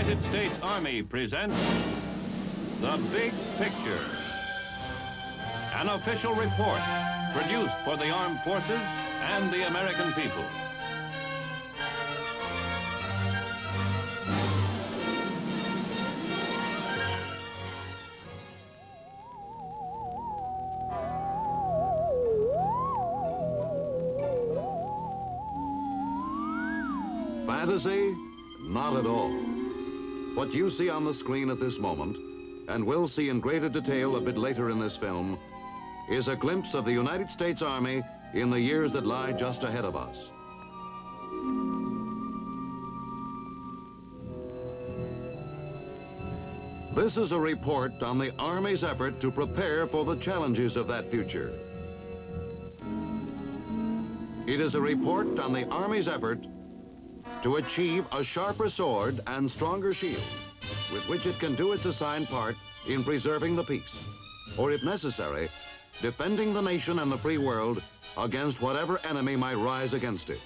United States Army presents The Big Picture, an official report produced for the armed forces and the American people. Fantasy? Not at all. What you see on the screen at this moment, and will see in greater detail a bit later in this film, is a glimpse of the United States Army in the years that lie just ahead of us. This is a report on the Army's effort to prepare for the challenges of that future. It is a report on the Army's effort to achieve a sharper sword and stronger shield with which it can do its assigned part in preserving the peace, or if necessary, defending the nation and the free world against whatever enemy might rise against it.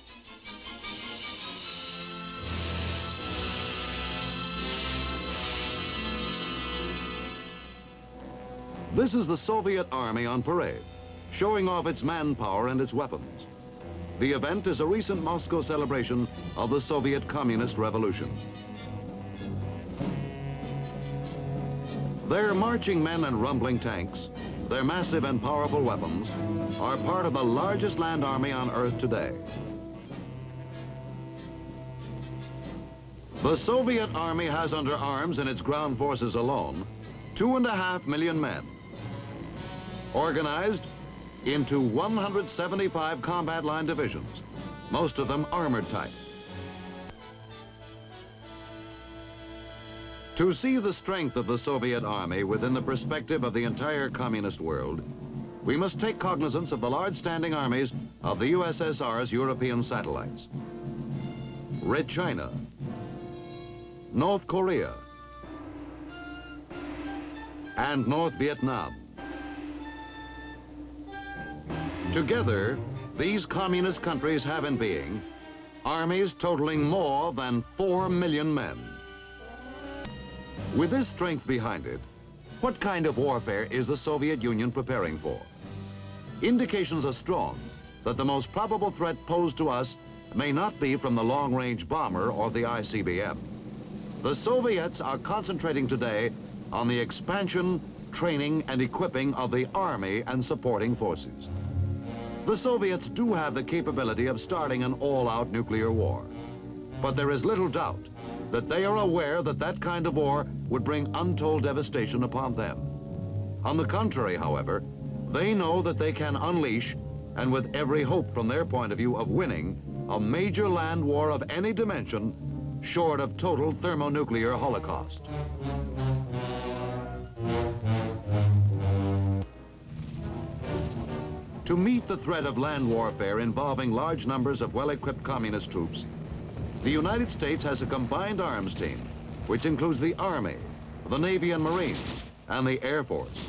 This is the Soviet Army on parade, showing off its manpower and its weapons. The event is a recent Moscow celebration of the Soviet Communist Revolution. Their marching men and rumbling tanks, their massive and powerful weapons, are part of the largest land army on Earth today. The Soviet Army has under arms in its ground forces alone 2.5 million men, organized into 175 combat line divisions, most of them armored type. To see the strength of the Soviet Army within the perspective of the entire communist world, we must take cognizance of the large standing armies of the USSR's European satellites. Red China, North Korea, and North Vietnam. Together, these communist countries have in being armies totaling more than 4 million men. With this strength behind it, what kind of warfare is the Soviet Union preparing for? Indications are strong that the most probable threat posed to us may not be from the long-range bomber or the ICBM. The Soviets are concentrating today on the expansion, training, and equipping of the army and supporting forces. The Soviets do have the capability of starting an all-out nuclear war, but there is little doubt that they are aware that that kind of war would bring untold devastation upon them. On the contrary, however, they know that they can unleash, and with every hope from their point of view of winning, a major land war of any dimension, short of total thermonuclear holocaust. To meet the threat of land warfare involving large numbers of well-equipped communist troops, the United States has a combined arms team, which includes the Army, the Navy and Marines, and the Air Force.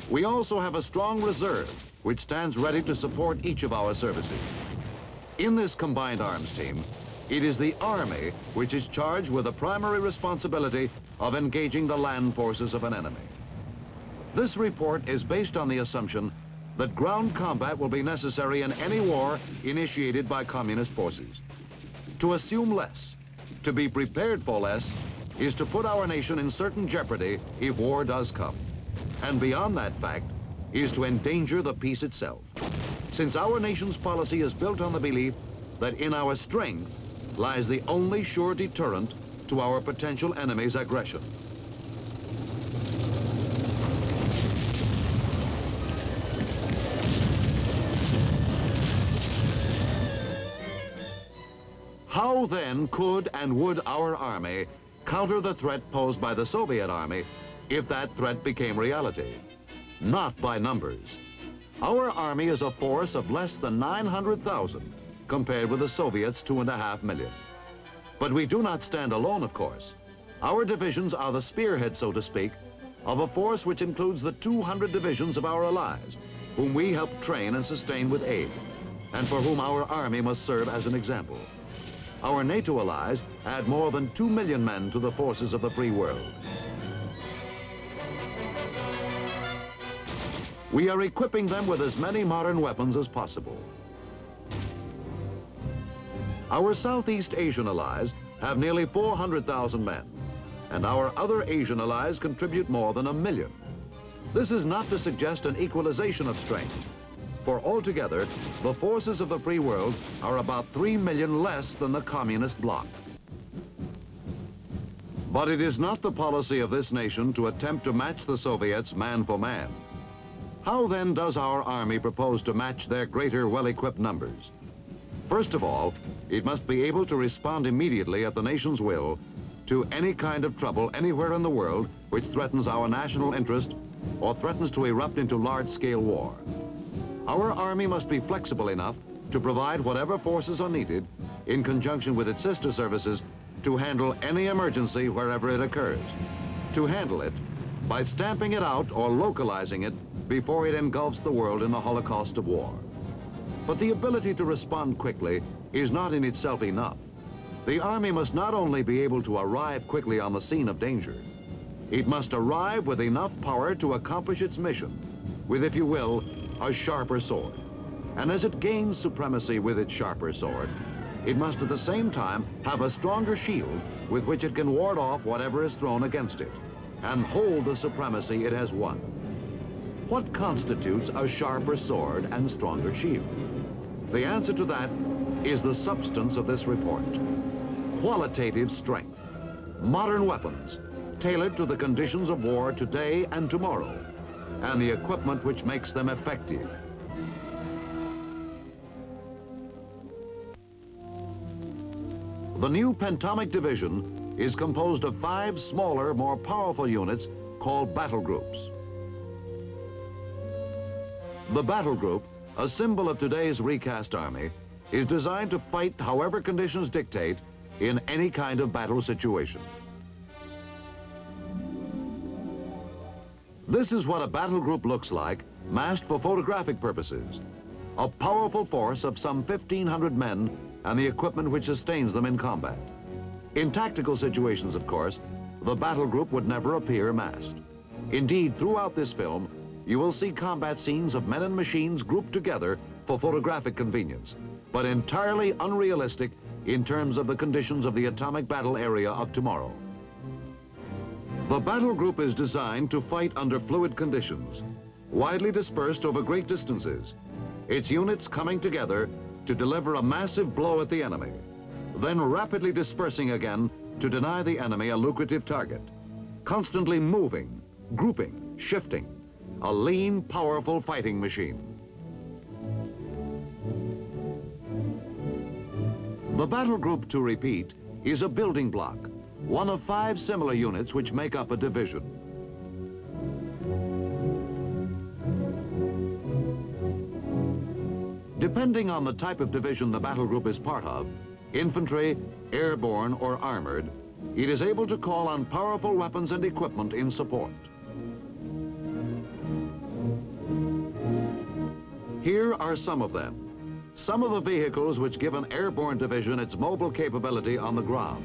We also have a strong reserve, which stands ready to support each of our services. In this combined arms team, it is the Army which is charged with the primary responsibility of engaging the land forces of an enemy. This report is based on the assumption that ground combat will be necessary in any war initiated by communist forces. To assume less, to be prepared for less, is to put our nation in certain jeopardy if war does come. And beyond that fact, is to endanger the peace itself. Since our nation's policy is built on the belief that in our strength lies the only sure deterrent to our potential enemy's aggression. How then could and would our army counter the threat posed by the Soviet Army if that threat became reality? Not by numbers. Our army is a force of less than 900,000 compared with the Soviets' 2.5 million. But we do not stand alone, of course. Our divisions are the spearhead, so to speak, of a force which includes the 200 divisions of our allies, whom we help train and sustain with aid, and for whom our army must serve as an example. our NATO allies add more than 2 million men to the forces of the free world. We are equipping them with as many modern weapons as possible. Our Southeast Asian allies have nearly 400,000 men, and our other Asian allies contribute more than 1 million. This is not to suggest an equalization of strength, for altogether, the forces of the free world are about 3 million less than the communist bloc. But it is not the policy of this nation to attempt to match the Soviets man for man. How then does our army propose to match their greater, well-equipped numbers? First of all, it must be able to respond immediately at the nation's will to any kind of trouble anywhere in the world which threatens our national interest or threatens to erupt into large-scale war. Our army must be flexible enough to provide whatever forces are needed in conjunction with its sister services to handle any emergency wherever it occurs. To handle it by stamping it out or localizing it before it engulfs the world in the holocaust of war. But the ability to respond quickly is not in itself enough. The Army must not only be able to arrive quickly on the scene of danger, it must arrive with enough power to accomplish its mission, with, if you will, a sharper sword. And as it gains supremacy with its sharper sword, it must at the same time have a stronger shield with which it can ward off whatever is thrown against it and hold the supremacy it has won. What constitutes a sharper sword and stronger shield? The answer to that is the substance of this report. Qualitative strength, modern weapons, tailored to the conditions of war today and tomorrow, and the equipment which makes them effective. The new Pentomic Division is composed of 5 smaller, more powerful units called battle groups. The battle group, a symbol of today's recast army, is designed to fight however conditions dictate in any kind of battle situation. This is what a battle group looks like, massed for photographic purposes. A powerful force of some 1,500 men and the equipment which sustains them in combat. In tactical situations, of course, the battle group would never appear massed. Indeed, throughout this film, you will see combat scenes of men and machines grouped together for photographic convenience, but entirely unrealistic in terms of the conditions of the atomic battle area of tomorrow. The battle group is designed to fight under fluid conditions, widely dispersed over great distances, its units coming together to deliver a massive blow at the enemy, then rapidly dispersing again to deny the enemy a lucrative target, constantly moving, grouping, shifting, a lean, powerful fighting machine. The battle group, to repeat, is a building block, one of 5 similar units which make up a division. Depending on the type of division the battle group is part of, infantry, airborne, or armored, it is able to call on powerful weapons and equipment in support. Here are some of them. Some of the vehicles which give an airborne division its mobile capability on the ground.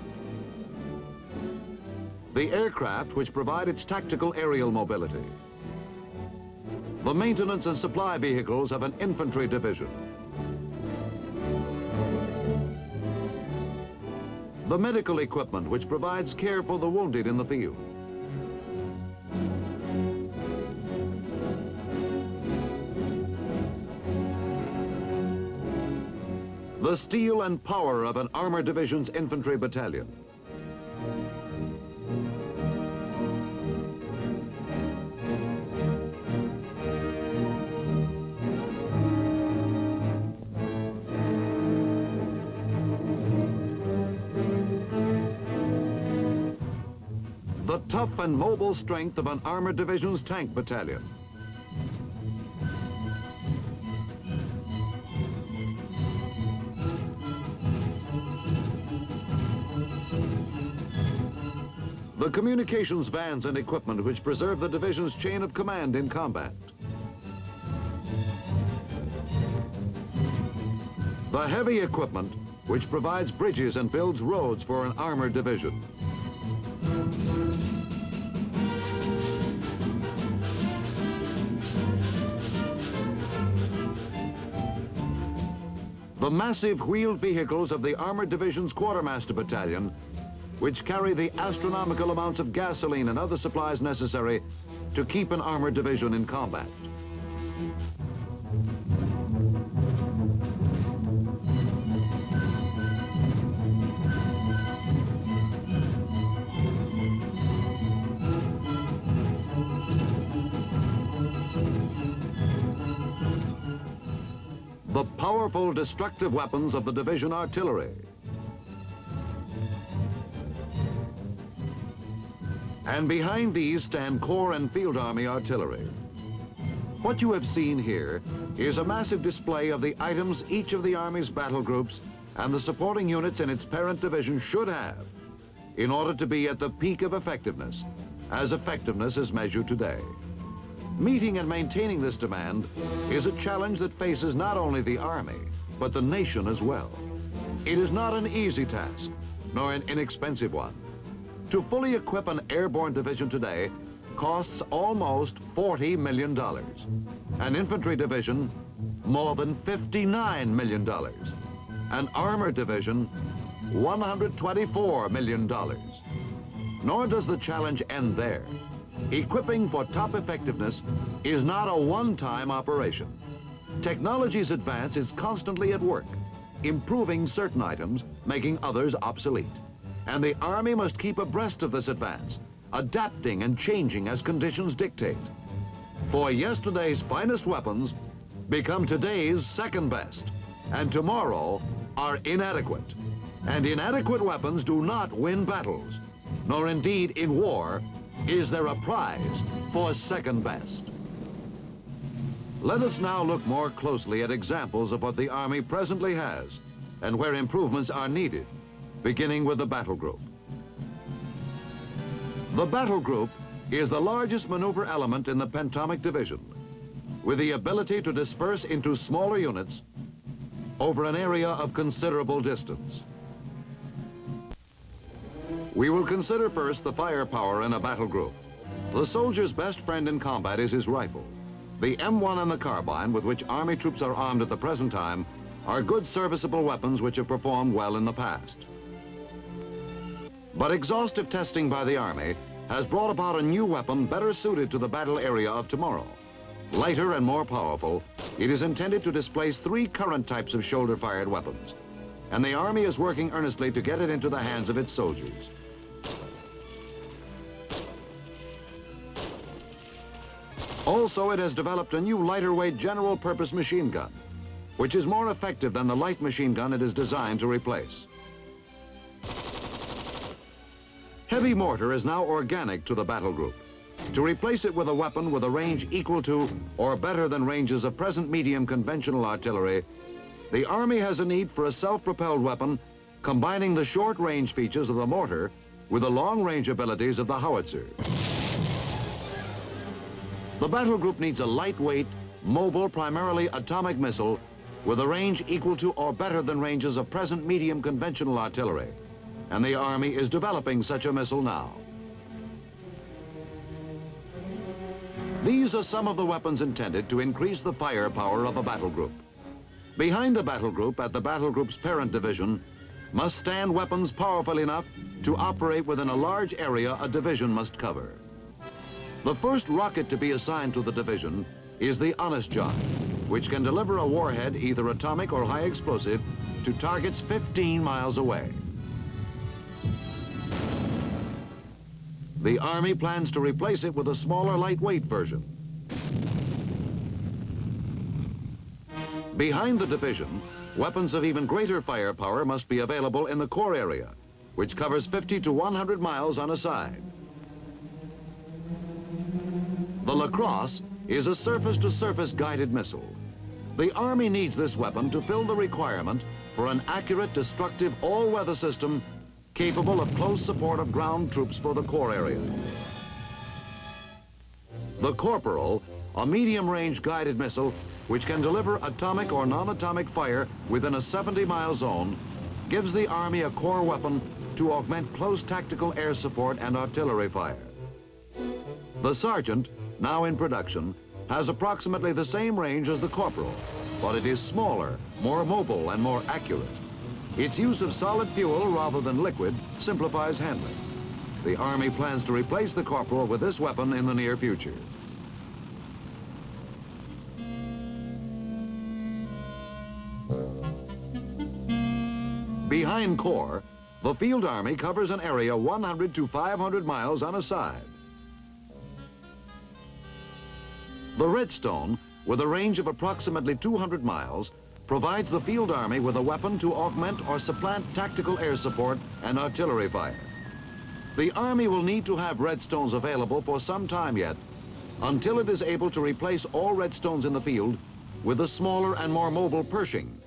The aircraft which provide its tactical aerial mobility. The maintenance and supply vehicles of an infantry division. The medical equipment which provides care for the wounded in the field. The steel and power of an armored division's infantry battalion. The tough and mobile strength of an armored division's tank battalion. The communications vans and equipment which preserve the division's chain of command in combat. The heavy equipment which provides bridges and builds roads for an armored division. The massive wheeled vehicles of the Armored Division's Quartermaster Battalion, which carry the astronomical amounts of gasoline and other supplies necessary to keep an armored division in combat. The powerful destructive weapons of the division artillery. And behind these stand Corps and Field Army artillery. What you have seen here is a massive display of the items each of the Army's battle groups and the supporting units in its parent division should have in order to be at the peak of effectiveness, as effectiveness is measured today. Meeting and maintaining this demand is a challenge that faces not only the Army, but the nation as well. It is not an easy task, nor an inexpensive one. To fully equip an airborne division today costs almost $40 million. An infantry division, more than $59 million. An armored division, $124 million. Nor does the challenge end there. Equipping for top effectiveness is not a one-time operation. Technology's advance is constantly at work, improving certain items, making others obsolete. And the Army must keep abreast of this advance, adapting and changing as conditions dictate. For yesterday's finest weapons become today's second best, and tomorrow are inadequate. And inadequate weapons do not win battles, nor indeed in war is there a prize for second best. Let us now look more closely at examples of what the Army presently has and where improvements are needed, beginning with the battle group. The battle group is the largest maneuver element in the Pentomic Division, with the ability to disperse into smaller units over an area of considerable distance. We will consider first the firepower in a battle group. The soldier's best friend in combat is his rifle. The M1 and the carbine, with which Army troops are armed at the present time, are good serviceable weapons which have performed well in the past. But exhaustive testing by the Army has brought about a new weapon better suited to the battle area of tomorrow. Lighter and more powerful, it is intended to displace 3 current types of shoulder-fired weapons, and the Army is working earnestly to get it into the hands of its soldiers. Also, it has developed a new lighter-weight general-purpose machine gun, which is more effective than the light machine gun it is designed to replace. Heavy mortar is now organic to the battle group. To replace it with a weapon with a range equal to or better than ranges of present medium conventional artillery, the Army has a need for a self-propelled weapon combining the short-range features of the mortar with the long-range abilities of the howitzer. The battle group needs a lightweight, mobile, primarily atomic missile with a range equal to or better than ranges of present medium conventional artillery, and the Army is developing such a missile now. These are some of the weapons intended to increase the firepower of a battle group. Behind a battle group at the battle group's parent division must stand weapons powerful enough to operate within a large area a division must cover. The first rocket to be assigned to the division is the Honest John, which can deliver a warhead, either atomic or high explosive, to targets 15 miles away. The Army plans to replace it with a smaller, lightweight version. Behind the division, weapons of even greater firepower must be available in the Corps area, which covers 50 to 100 miles on a side. The Lacrosse is a surface-to-surface guided missile. The Army needs this weapon to fill the requirement for an accurate, destructive, all-weather system capable of close support of ground troops for the Corps area. The Corporal, a medium-range guided missile which can deliver atomic or non-atomic fire within a 70-mile zone, gives the Army a core weapon to augment close tactical air support and artillery fire. The Sergeant, now in production, has approximately the same range as the Corporal, but it is smaller, more mobile, and more accurate. Its use of solid fuel rather than liquid simplifies handling. The Army plans to replace the Corporal with this weapon in the near future. Behind Corps, the Field Army covers an area 100 to 500 miles on a side. The Redstone, with a range of approximately 200 miles, provides the Field Army with a weapon to augment or supplant tactical air support and artillery fire. The Army will need to have Redstones available for some time yet, until it is able to replace all Redstones in the field with a smaller and more mobile Pershing,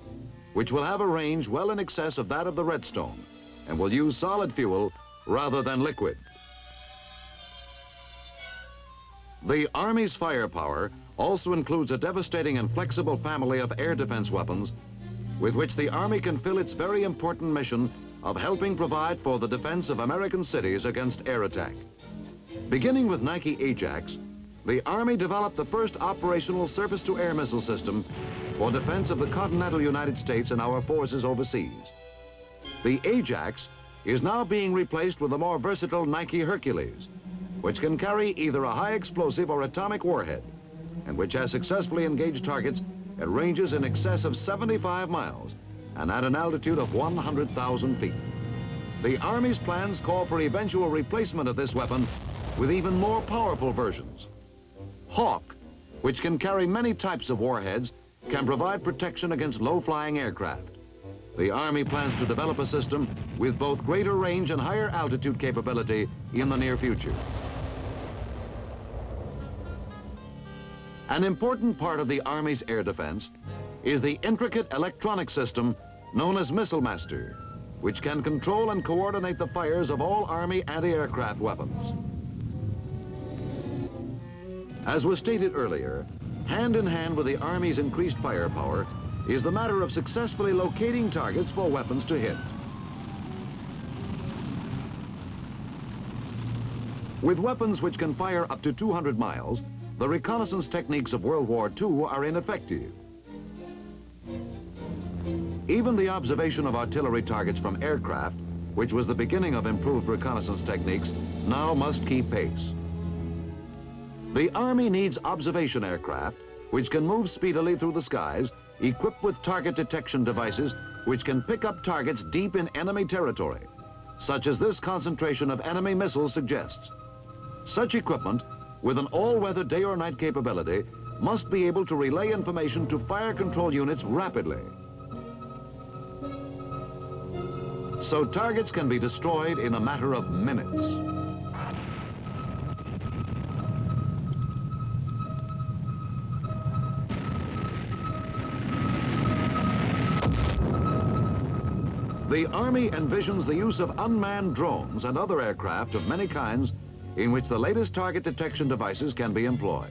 which will have a range well in excess of that of the Redstone and will use solid fuel rather than liquid. The Army's firepower also includes a devastating and flexible family of air defense weapons with which the Army can fill its very important mission of helping provide for the defense of American cities against air attack. Beginning with Nike Ajax, the Army developed the first operational surface-to-air missile system for defense of the continental United States and our forces overseas. The Ajax is now being replaced with the more versatile Nike Hercules, which can carry either a high explosive or atomic warhead, and which has successfully engaged targets at ranges in excess of 75 miles and at an altitude of 100,000 feet. The Army's plans call for eventual replacement of this weapon with even more powerful versions. Hawk, which can carry many types of warheads, can provide protection against low-flying aircraft. The Army plans to develop a system with both greater range and higher altitude capability in the near future. An important part of the Army's air defense is the intricate electronic system known as Missile Master, which can control and coordinate the fires of all Army anti-aircraft weapons. As was stated earlier, hand in hand with the Army's increased firepower is the matter of successfully locating targets for weapons to hit. With weapons which can fire up to 200 miles, the reconnaissance techniques of World War II are ineffective. Even the observation of artillery targets from aircraft, which was the beginning of improved reconnaissance techniques, now must keep pace. The Army needs observation aircraft, which can move speedily through the skies, equipped with target detection devices, which can pick up targets deep in enemy territory, such as this concentration of enemy missiles suggests. Such equipment, with an all-weather day or night capability, must be able to relay information to fire control units rapidly, so targets can be destroyed in a matter of minutes. The Army envisions the use of unmanned drones and other aircraft of many kinds in which the latest target detection devices can be employed.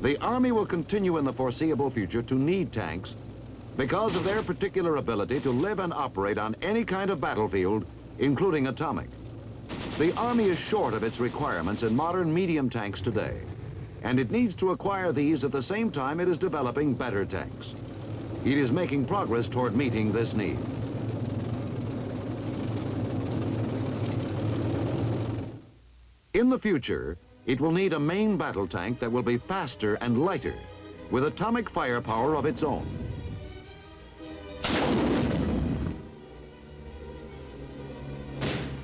The Army will continue in the foreseeable future to need tanks because of their particular ability to live and operate on any kind of battlefield, including atomic. The Army is short of its requirements in modern medium tanks today, and it needs to acquire these at the same time it is developing better tanks. It is making progress toward meeting this need. In the future, it will need a main battle tank that will be faster and lighter, with atomic firepower of its own.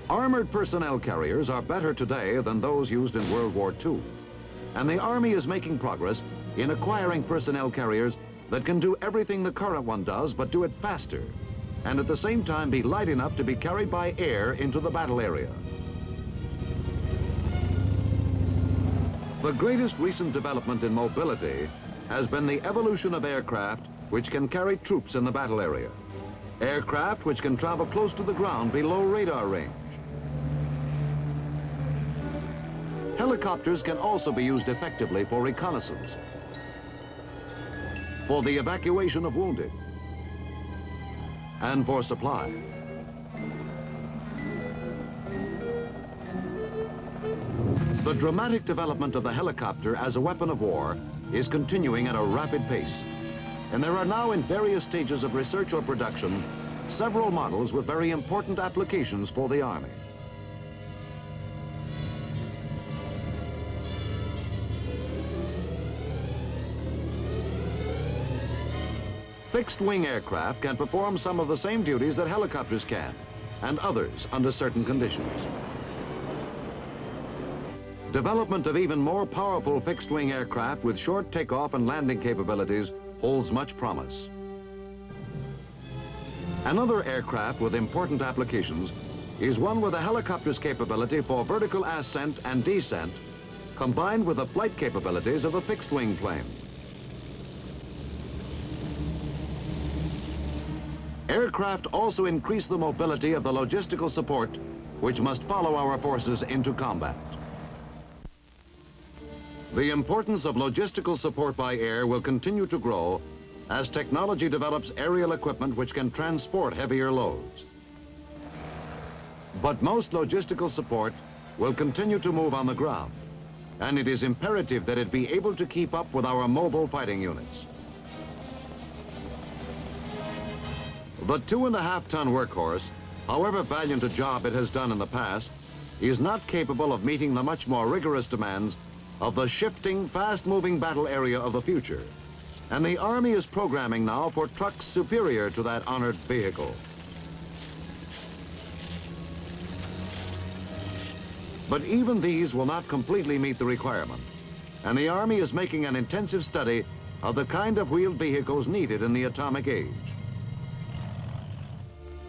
Armored personnel carriers are better today than those used in World War II, and the Army is making progress in acquiring personnel carriers that can do everything the current one does, but do it faster, and at the same time be light enough to be carried by air into the battle area. The greatest recent development in mobility has been the evolution of aircraft which can carry troops in the battle area. Aircraft which can travel close to the ground below radar range. Helicopters can also be used effectively for reconnaissance. for the evacuation of wounded, and for supply. The dramatic development of the helicopter as a weapon of war is continuing at a rapid pace, and there are now in various stages of research or production several models with very important applications for the Army. Fixed-wing aircraft can perform some of the same duties that helicopters can, and others under certain conditions. Development of even more powerful fixed-wing aircraft with short takeoff and landing capabilities holds much promise. Another aircraft with important applications is one with a helicopter's capability for vertical ascent and descent, combined with the flight capabilities of a fixed-wing plane. Aircraft also increase the mobility of the logistical support which must follow our forces into combat. The importance of logistical support by air will continue to grow as technology develops aerial equipment which can transport heavier loads. But most logistical support will continue to move on the ground, and it is imperative that it be able to keep up with our mobile fighting units. The 2.5-ton workhorse, however valiant a job it has done in the past, is not capable of meeting the much more rigorous demands of the shifting, fast-moving battle area of the future. And the Army is programming now for trucks superior to that honored vehicle. But even these will not completely meet the requirement, and the Army is making an intensive study of the kind of wheeled vehicles needed in the atomic age.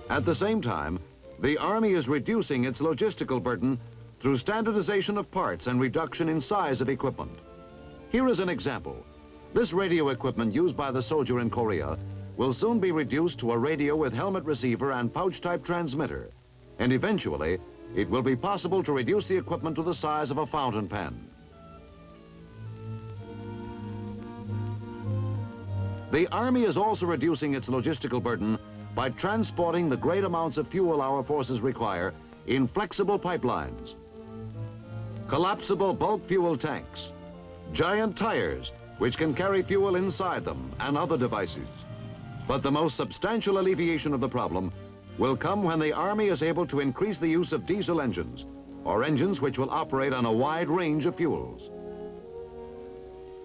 At the same time, the Army is reducing its logistical burden through standardization of parts and reduction in size of equipment. Here is an example. This radio equipment used by the soldier in Korea will soon be reduced to a radio with helmet receiver and pouch-type transmitter, and eventually it will be possible to reduce the equipment to the size of a fountain pen. The Army is also reducing its logistical burden by transporting the great amounts of fuel our forces require in flexible pipelines, collapsible bulk fuel tanks, giant tires which can carry fuel inside them, and other devices. But the most substantial alleviation of the problem will come when the Army is able to increase the use of diesel engines, or engines which will operate on a wide range of fuels.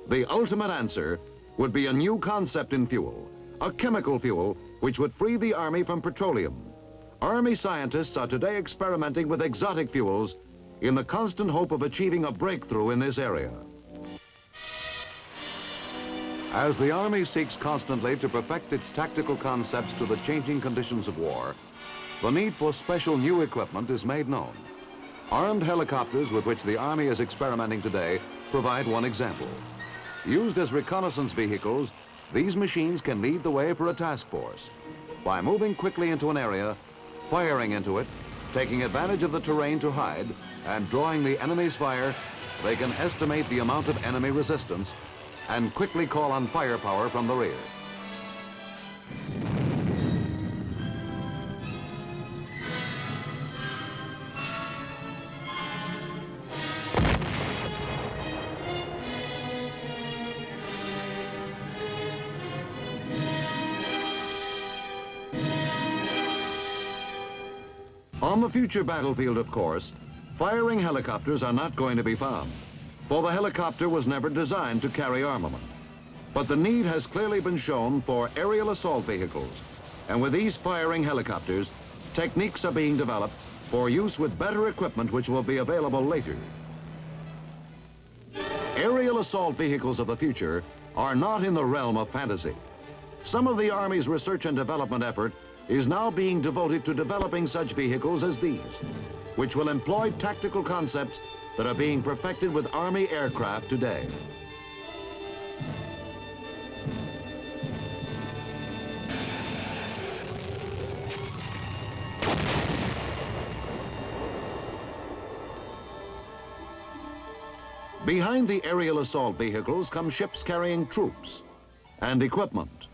The ultimate answer would be a new concept in fuel, a chemical fuel which would free the Army from petroleum. Army scientists are today experimenting with exotic fuels in the constant hope of achieving a breakthrough in this area. As the Army seeks constantly to perfect its tactical concepts to the changing conditions of war, the need for special new equipment is made known. Armed helicopters with which the Army is experimenting today provide one example. Used as reconnaissance vehicles, these machines can lead the way for a task force. By moving quickly into an area, firing into it, taking advantage of the terrain to hide, and drawing the enemy's fire, they can estimate the amount of enemy resistance and quickly call on firepower from the rear. On the future battlefield, of course, firing helicopters are not going to be found, for the helicopter was never designed to carry armament. But the need has clearly been shown for aerial assault vehicles, and with these firing helicopters, techniques are being developed for use with better equipment which will be available later. Aerial assault vehicles of the future are not in the realm of fantasy. Some of the Army's research and development effort is now being devoted to developing such vehicles as these, which will employ tactical concepts that are being perfected with Army aircraft today. Behind the aerial assault vehicles come ships carrying troops. and equipment.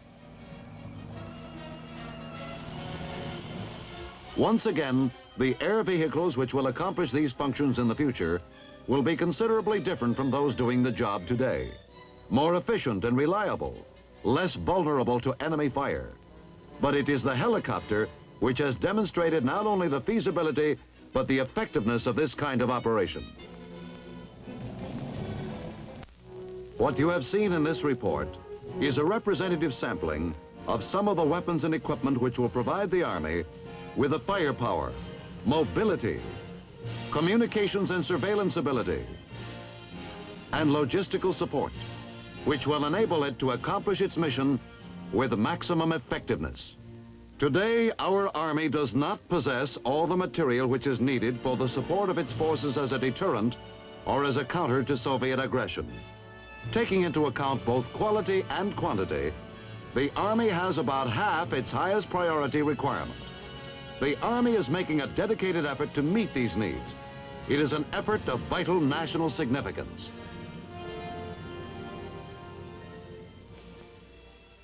Once again, the air vehicles which will accomplish these functions in the future will be considerably different from those doing the job today. More efficient and reliable, less vulnerable to enemy fire. But it is the helicopter which has demonstrated not only the feasibility, but the effectiveness of this kind of operation. What you have seen in this report is a representative sampling of some of the weapons and equipment which will provide the Army with the firepower, mobility, communications and surveillance ability, and logistical support, which will enable it to accomplish its mission with maximum effectiveness. Today, our Army does not possess all the material which is needed for the support of its forces as a deterrent or as a counter to Soviet aggression. Taking into account both quality and quantity, the Army has about half its highest priority requirement. The Army is making a dedicated effort to meet these needs. It is an effort of vital national significance.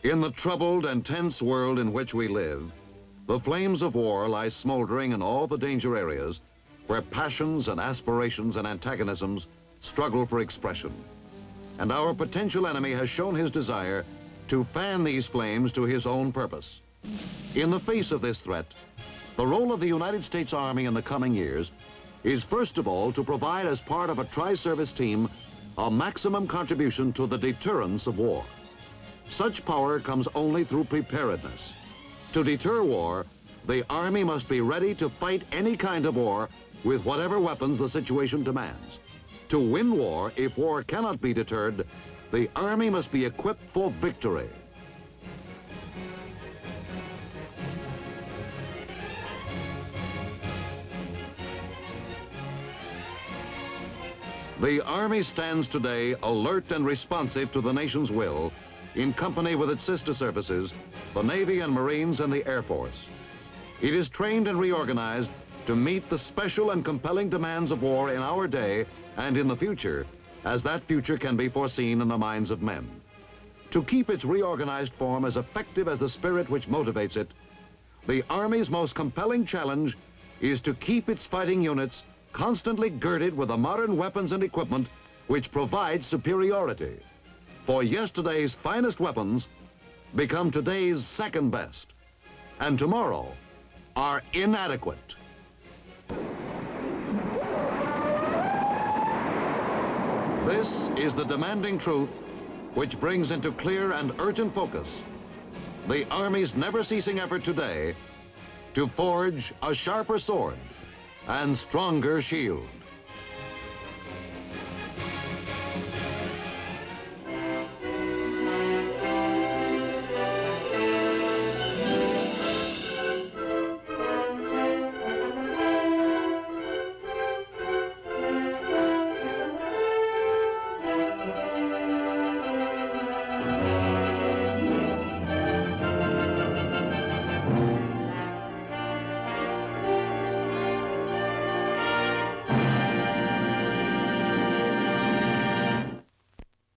In the troubled and tense world in which we live, the flames of war lie smoldering in all the danger areas where passions and aspirations and antagonisms struggle for expression. And our potential enemy has shown his desire to fan these flames to his own purpose. In the face of this threat, the role of the United States Army in the coming years is first of all to provide as part of a tri-service team a maximum contribution to the deterrence of war. Such power comes only through preparedness. To deter war, the Army must be ready to fight any kind of war with whatever weapons the situation demands. To win war, if war cannot be deterred, the Army must be equipped for victory. The Army stands today alert and responsive to the nation's will, in company with its sister services, the Navy and Marines and the Air Force. It is trained and reorganized to meet the special and compelling demands of war in our day and in the future, as that future can be foreseen in the minds of men. To keep its reorganized form as effective as the spirit which motivates it, the Army's most compelling challenge is to keep its fighting units constantly girded with the modern weapons and equipment which provide superiority. For yesterday's finest weapons become today's second best, and tomorrow are inadequate. This is the demanding truth which brings into clear and urgent focus the Army's never-ceasing effort today to forge a sharper sword and stronger shield.